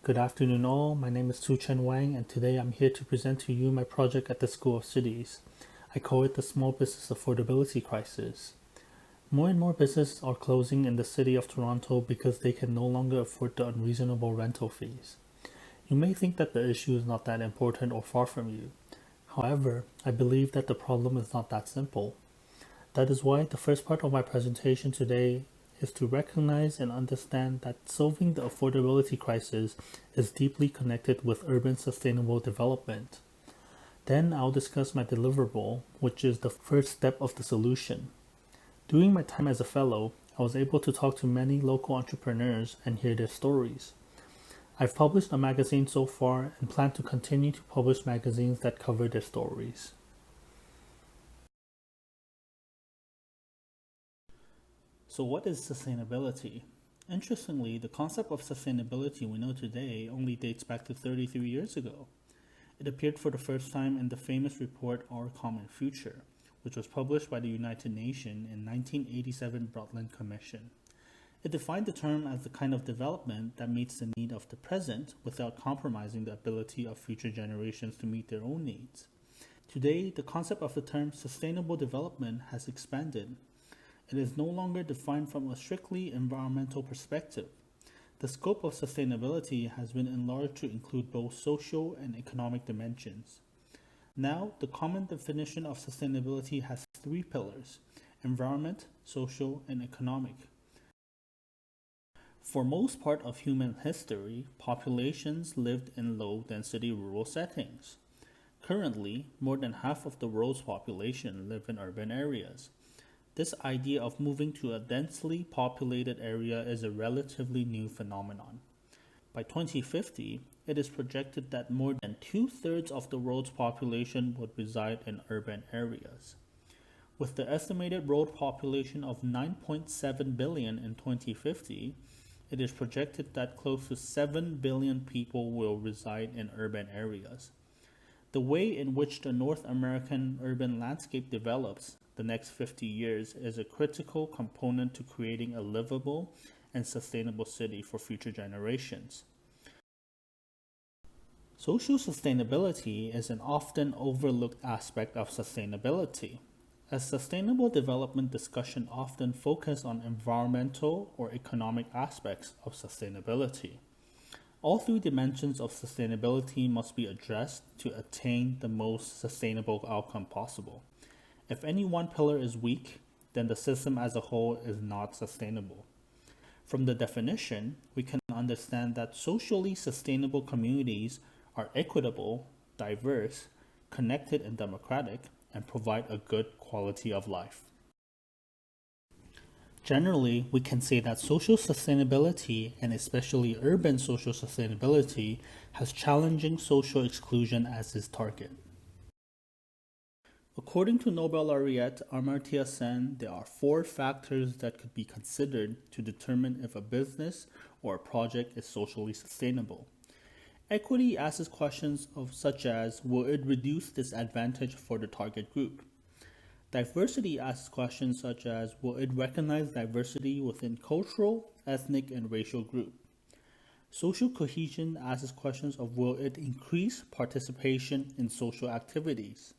Good afternoon, all. My name is Tu Chen Wang, and today I'm here to present to you my project at the School of Cities. I call it the Small Business Affordability Crisis. More and more businesses are closing in the city of Toronto because they can no longer afford the unreasonable rental fees. You may think that the issue is not that important or far from you. However, I believe that the problem is not that simple. That is why the first part of my presentation today is to recognize and understand that solving the affordability crisis is deeply connected with urban sustainable development. Then I'll discuss my deliverable, which is the first step of the solution. During my time as a fellow, I was able to talk to many local entrepreneurs and hear their stories. I've published a magazine so far and plan to continue to publish magazines that cover their stories. So what is sustainability? Interestingly, the concept of sustainability we know today only dates back to 33 years ago. It appeared for the first time in the famous report Our Common Future, which was published by the United Nations in 1987 Brundtland Commission. It defined the term as the kind of development that meets the need of the present without compromising the ability of future generations to meet their own needs. Today, the concept of the term sustainable development has expanded. It is no longer defined from a strictly environmental perspective. The scope of sustainability has been enlarged to include both social and economic dimensions. Now, the common definition of sustainability has three pillars: environment, social, and economic. For most part of human history, populations lived in low-density rural settings. Currently, more than half of the world's population live in urban areas. This idea of moving to a densely populated area is a relatively new phenomenon. By 2050, it is projected that more than two-thirds of the world's population would reside in urban areas. With the estimated world population of 9.7 billion in 2050, it is projected that close to 7 billion people will reside in urban areas. The way in which the North American urban landscape develops the next 50 years is a critical component to creating a livable and sustainable city for future generations. Social sustainability is an often overlooked aspect of sustainability, as sustainable development discussion often focus on environmental or economic aspects of sustainability. All three dimensions of sustainability must be addressed to attain the most sustainable outcome possible. If any one pillar is weak, then the system as a whole is not sustainable. From the definition, we can understand that socially sustainable communities are equitable, diverse, connected and democratic, and provide a good quality of life. Generally, we can say that social sustainability, and especially urban social sustainability, has challenging social exclusion as its target. According to Nobel laureate Amartya Sen, there are 4 factors that could be considered to determine if a business or a project is socially sustainable. Equity asks questions such as, will it reduce disadvantage for the target group? Diversity asks questions such as, will it recognize diversity within cultural, ethnic, and racial group? Social cohesion asks questions of, will it increase participation in social activities?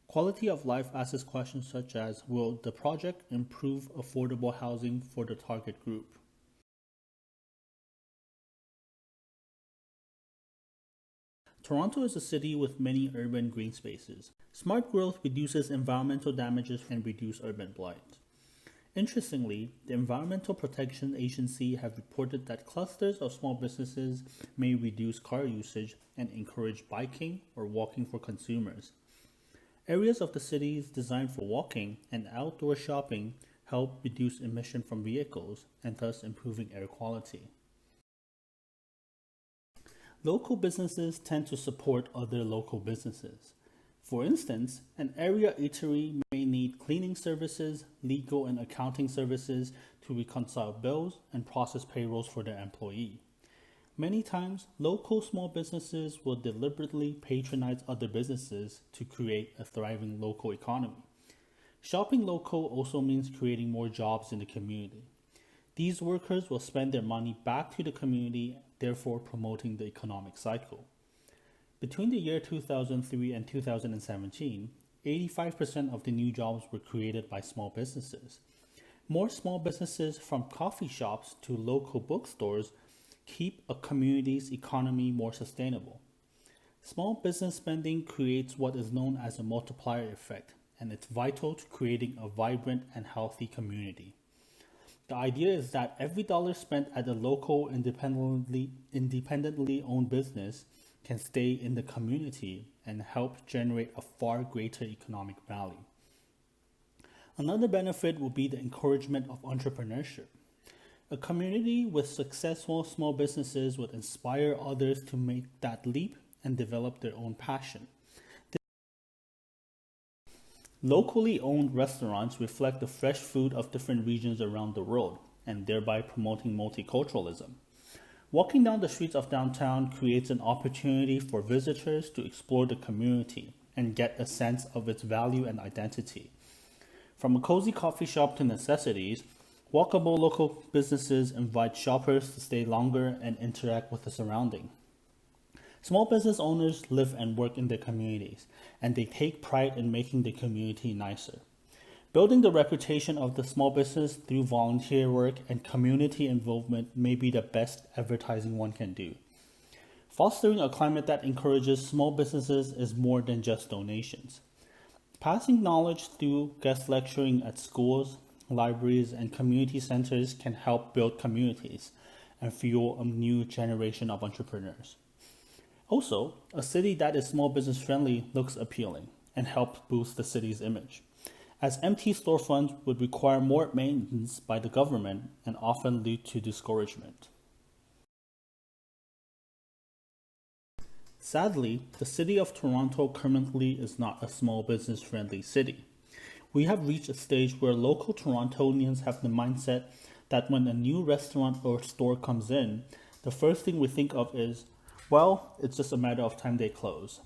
Quality of life asks questions such as, will the project improve affordable housing for the target group? Toronto is a city with many urban green spaces. Smart growth reduces environmental damages and reduces urban blight. Interestingly, the Environmental Protection Agency have reported that clusters of small businesses may reduce car usage and encourage biking or walking for consumers. Areas of the cities designed for walking and outdoor shopping help reduce emission from vehicles and thus improving air quality. Local businesses tend to support other local businesses. For instance, an area eatery may need cleaning services, legal and accounting services to reconcile bills and process payrolls for their employee. Many times, local small businesses will deliberately patronize other businesses to create a thriving local economy. Shopping local also means creating more jobs in the community. These workers will spend their money back to the community, therefore promoting the economic cycle. Between the year 2003 and 2017, 85% of the new jobs were created by small businesses. More small businesses, from coffee shops to local bookstores, keep a community's economy more sustainable. Small business spending creates what is known as a multiplier effect, and it's vital to creating a vibrant and healthy community. The idea is that every dollar spent at a local independently owned business can stay in the community and help generate a far greater economic value. Another benefit will be the encouragement of entrepreneurship. A community with successful small businesses would inspire others to make that leap and develop their own passion. Locally owned restaurants reflect the fresh food of different regions around the world, and thereby promoting multiculturalism. Walking down the streets of downtown creates an opportunity for visitors to explore the community and get a sense of its value and identity. From a cozy coffee shop to necessities, walkable local businesses invite shoppers to stay longer and interact with the surrounding. Small business owners live and work in their communities, and they take pride in making the community nicer. Building the reputation of the small business through volunteer work and community involvement may be the best advertising one can do. Fostering a climate that encourages small businesses is more than just donations. Passing knowledge through guest lecturing at schools, libraries, and community centers can help build communities and fuel a new generation of entrepreneurs. Also, a city that is small business friendly looks appealing and helps boost the city's image, as empty storefronts would require more maintenance by the government and often lead to discouragement. Sadly, the city of Toronto currently is not a small business friendly city. We have reached a stage where local Torontonians have the mindset that when a new restaurant or store comes in, the first thing we think of is, well, it's just a matter of time they close.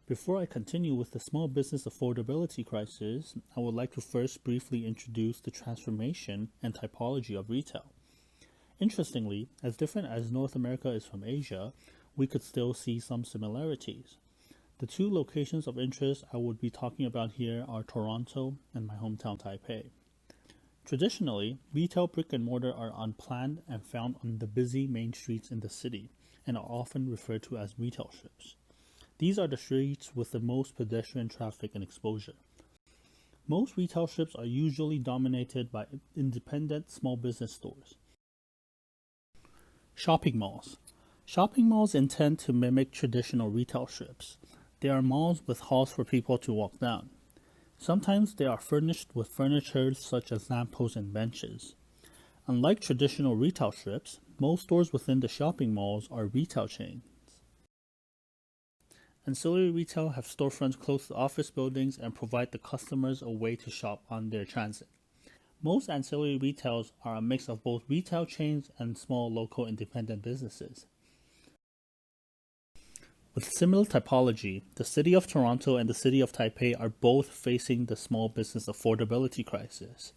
Before I continue with the small business affordability crisis, I would like to first briefly introduce the transformation and typology of retail. Interestingly, as different as North America is from Asia, we could still see some similarities. The two locations of interest I would be talking about here are Toronto and my hometown Taipei. Traditionally, retail brick and mortar are unplanned and found on the busy main streets in the city and are often referred to as retail strips. These are the streets with the most pedestrian traffic and exposure. Most retail strips are usually dominated by independent small business stores. Shopping malls. Shopping malls intend to mimic traditional retail strips. They are malls with halls for people to walk down. Sometimes they are furnished with furniture such as lampposts and benches. Unlike traditional retail strips, most stores within the shopping malls are retail chains. Ancillary retail have storefronts close to office buildings and provide the customers a way to shop on their transit. Most ancillary retails are a mix of both retail chains and small local independent businesses. With similar typology, the City of Toronto and the City of Taipei are both facing the small business affordability crisis.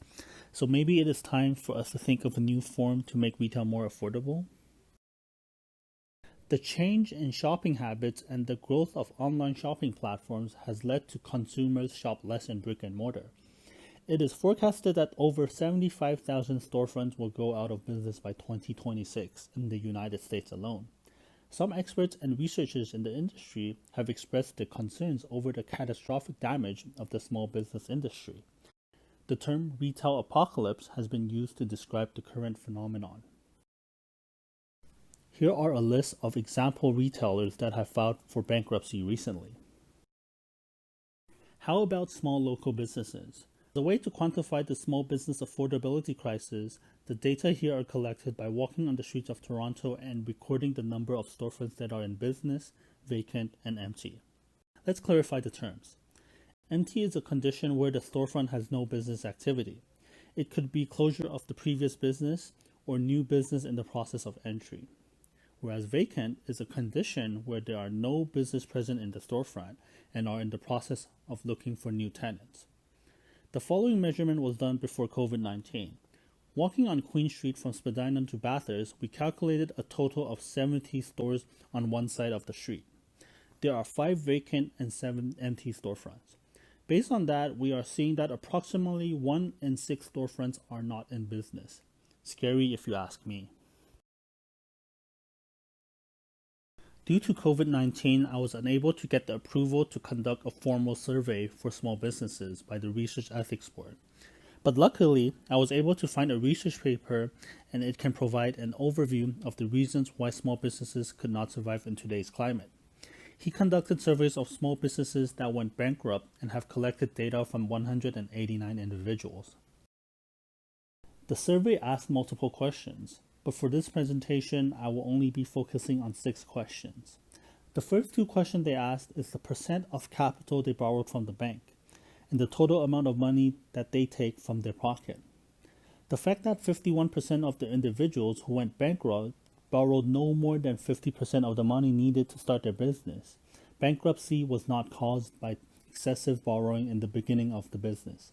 So maybe it is time for us to think of a new form to make retail more affordable? The change in shopping habits and the growth of online shopping platforms has led to consumers shop less in brick and mortar. It is forecasted that over 75,000 storefronts will go out of business by 2026 in the United States alone. Some experts and researchers in the industry have expressed their concerns over the catastrophic damage of the small business industry. The term retail apocalypse has been used to describe the current phenomenon. Here are a list of example retailers that have filed for bankruptcy recently. How about small local businesses? As a way to quantify the small business affordability crisis, the data here are collected by walking on the streets of Toronto and recording the number of storefronts that are in business, vacant, and empty. Let's clarify the terms. Empty is a condition where the storefront has no business activity. It could be closure of the previous business or new business in the process of entry. Whereas vacant is a condition where there are no business present in the storefront and are in the process of looking for new tenants. The following measurement was done before COVID-19. Walking on Queen Street from Spadina to Bathurst, we calculated a total of 70 stores on one side of the street. There are 5 vacant and 7 empty storefronts. Based on that, we are seeing that approximately 1 in 6 storefronts are not in business. Scary if you ask me. Due to COVID-19, I was unable to get the approval to conduct a formal survey for small businesses by the Research Ethics Board. But luckily, I was able to find a research paper, and it can provide an overview of the reasons why small businesses could not survive in today's climate. He conducted surveys of small businesses that went bankrupt and have collected data from 189 individuals. The survey asked multiple questions, but for this presentation, I will only be focusing on 6 questions. The first 2 questions they asked is the percent of capital they borrowed from the bank, and the total amount of money that they take from their pocket. The fact that 51% of the individuals who went bankrupt borrowed no more than 50% of the money needed to start their business. Bankruptcy was not caused by excessive borrowing in the beginning of the business.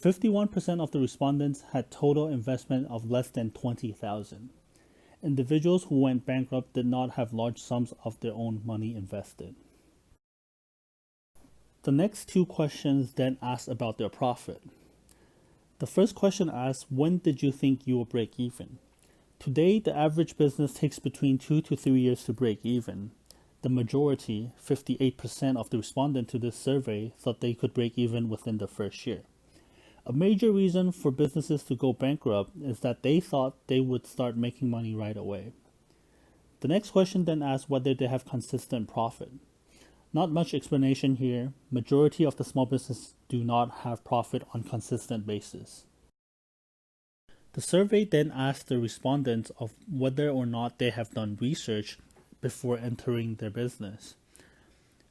51% of the respondents had total investment of less than $20,000. Individuals who went bankrupt did not have large sums of their own money invested. The next 2 questions then asked about their profit. The first question asks, when did you think you will break even? Today, the average business takes between 2 to 3 years to break even. The majority, 58% of the respondents to this survey, thought they could break even within the first year. A major reason for businesses to go bankrupt is that they thought they would start making money right away. The next question then asks whether they have consistent profit. Not much explanation here. Majority of the small businesses do not have profit on consistent basis. The survey then asked the respondents of whether or not they have done research before entering their business.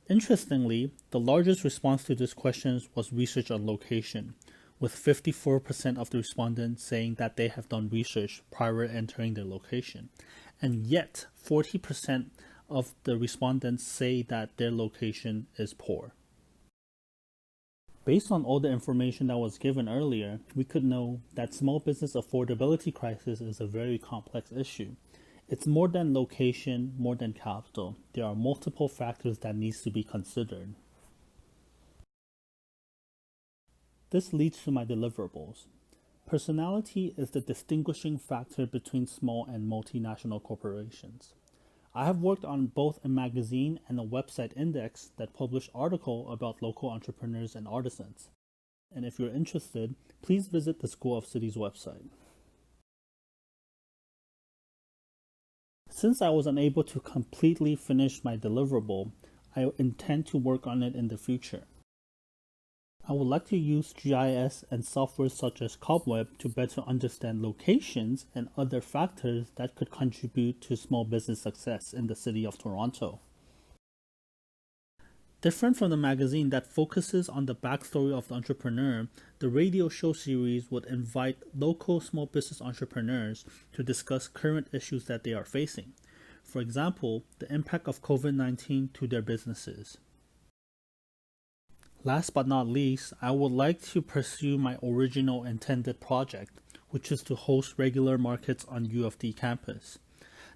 Interestingly, the largest response to this question was research on location, with 54% of the respondents saying that they have done research prior to entering their location. And yet, 40% of the respondents say that their location is poor. Based on all the information that was given earlier, we could know that small business affordability crisis is a very complex issue. It's more than location, more than capital. There are multiple factors that needs to be considered. This leads to my deliverables. Personality is the distinguishing factor between small and multinational corporations. I have worked on both a magazine and a website index that publish articles about local entrepreneurs and artisans. And if you're interested, please visit the School of Cities website. Since I was unable to completely finish my deliverable, I intend to work on it in the future. I would like to use GIS and software such as Cobweb to better understand locations and other factors that could contribute to small business success in the city of Toronto. Different from the magazine that focuses on the backstory of the entrepreneur, the radio show series would invite local small business entrepreneurs to discuss current issues that they are facing. For example, the impact of COVID-19 to their businesses. Last but not least, I would like to pursue my original intended project, which is to host regular markets on U of T campus.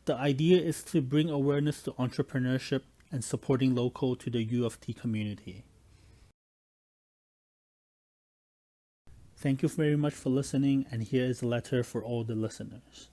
The idea is to bring awareness to entrepreneurship and supporting local to the U of T community. Thank you very much for listening, and here is a letter for all the listeners.